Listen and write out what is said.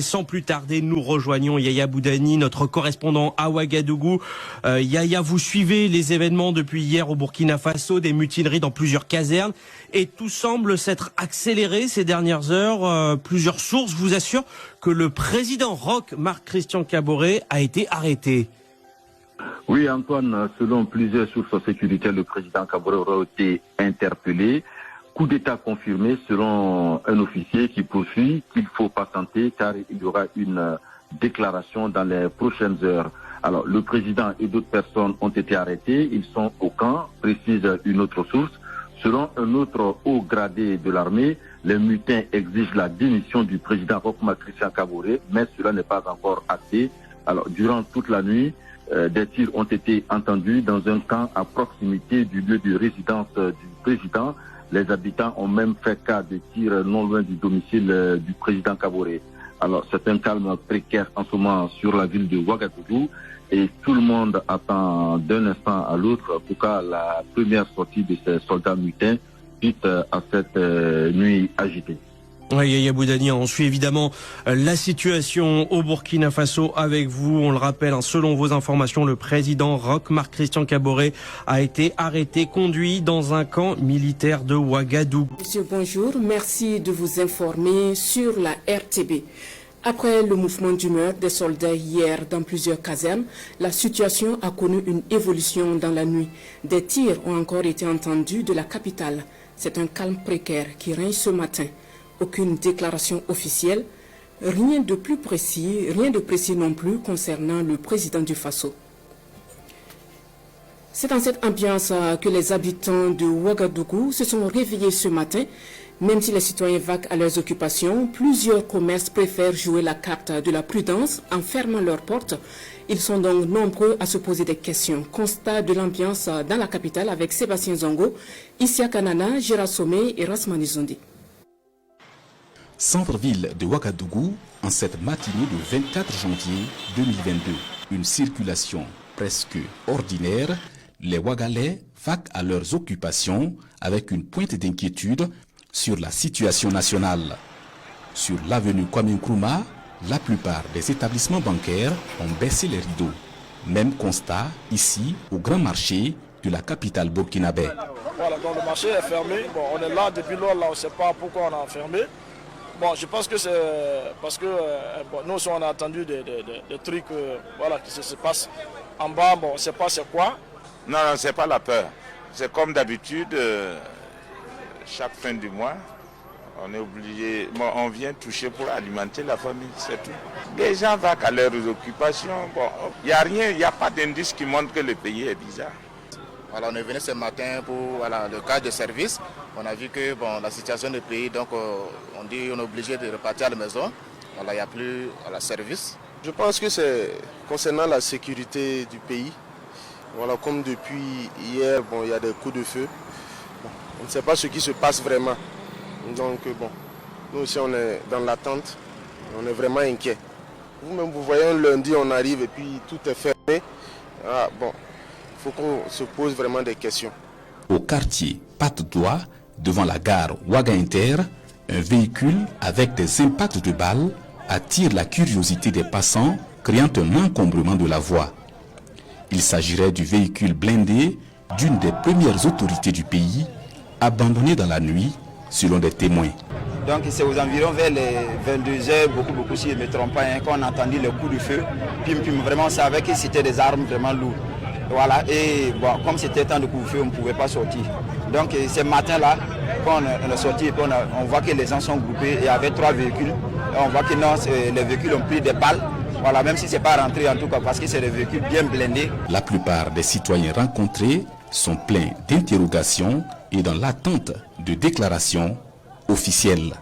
Sans plus tarder, nous rejoignons Yaya Boudani, notre correspondant à Ouagadougou. Yaya, vous suivez les événements depuis hier au Burkina Faso, des mutineries dans plusieurs casernes, et tout semble s'être accéléré ces dernières heures. Plusieurs sources vous assurent que le président Roch Marc Christian Kaboré a été arrêté. Oui, Antoine, selon plusieurs sources sécuritaires, le président Kaboré aurait été interpellé. Coup d'État confirmé selon un officier qui poursuit qu'il faut patienter car il y aura une déclaration dans les prochaines heures. Alors, le président et d'autres personnes ont été arrêtés. Ils sont au camp, précise une autre source. Selon un autre haut gradé de l'armée, les mutins exigent la démission du président Roch Marc Christian Kaboré, mais cela n'est pas encore acté. Alors, durant toute la nuit, des tirs ont été entendus dans un camp à proximité du lieu de résidence du président. Les habitants ont même fait cas de tirs non loin du domicile du président Kaboré. Alors, c'est un calme précaire en ce moment sur la ville de Ouagadougou et tout le monde attend d'un instant à l'autre, en tout cas, la première sortie de ces soldats mutins suite à cette nuit agitée. Oui, Yaya Boudani, on suit évidemment la situation au Burkina Faso avec vous. On le rappelle, selon vos informations, le président Roch Marc Christian Kaboré a été arrêté, conduit dans un camp militaire de Ouagadougou. Monsieur, bonjour. Merci de vous informer sur la RTB. Après le mouvement d'humeur des soldats hier dans plusieurs casernes, la situation a connu une évolution dans la nuit. Des tirs ont encore été entendus de la capitale. C'est un calme précaire qui règne ce matin. Aucune déclaration officielle, rien de précis non plus concernant le président du Faso. C'est dans cette ambiance que les habitants de Ouagadougou se sont réveillés ce matin. Même si les citoyens vaquent à leurs occupations, plusieurs commerces préfèrent jouer la carte de la prudence en fermant leurs portes. Ils sont donc nombreux à se poser des questions. Constat de l'ambiance dans la capitale avec Sébastien Zongo, Isia Kanana, Gérard Somé et Rasmani Zondi. Centre-ville de Ouagadougou, en cette matinée du 24 janvier 2022. Une circulation presque ordinaire. Les Ouagalais vaquent à leurs occupations avec une pointe d'inquiétude sur la situation nationale. Sur l'avenue Kwame Nkrumah, la plupart des établissements bancaires ont baissé les rideaux. Même constat ici au grand marché de la capitale burkinabé. Voilà, donc le marché est fermé. Bon, on est là depuis lors, là, on ne sait pas pourquoi on a fermé. Bon, je pense que c'est parce que nous aussi on a attendu des trucs voilà, qui se passent en bas. Bon, on ne sait pas c'est quoi. Non, ce n'est pas la peur. C'est comme d'habitude, chaque fin du mois, on est obligé, bon, on vient toucher pour alimenter la famille, c'est tout. Les gens vont à leurs occupations. Bon, il n'y a rien, il n'y a pas d'indice qui montre que le pays est bizarre. Voilà, on est venu ce matin pour le cas de service. On a vu que la situation du pays, donc on dit qu'on est obligé de repartir à la maison. Voilà, il n'y a plus service. Je pense que c'est concernant la sécurité du pays. Voilà, comme depuis hier, il y a des coups de feu. On ne sait pas ce qui se passe vraiment. Donc nous aussi on est dans l'attente. On est vraiment inquiets. Vous-même vous voyez, un lundi on arrive et puis tout est fermé. Il faut qu'on se pose vraiment des questions. Au quartier Patte-d'Oie, devant la gare Ouaga Inter, un véhicule avec des impacts de balles attire la curiosité des passants, créant un encombrement de la voie. Il s'agirait du véhicule blindé d'une des premières autorités du pays, abandonné dans la nuit, selon des témoins. Donc c'est aux environs vers les 22h, beaucoup si je ne me trompe pas, quand on a entendu le coup de feu, puis vraiment on savait que c'était des armes vraiment lourdes. Voilà, et comme c'était temps de couvre-feu, on ne pouvait pas sortir. Donc ce matin-là, quand on est sorti, et puis on voit que les gens sont groupés et il y avait 3 véhicules. Et on voit que non, les véhicules ont pris des balles. Voilà, même si ce n'est pas rentré en tout cas, parce que c'est des véhicules bien blindés. La plupart des citoyens rencontrés sont pleins d'interrogations et dans l'attente de déclarations officielles.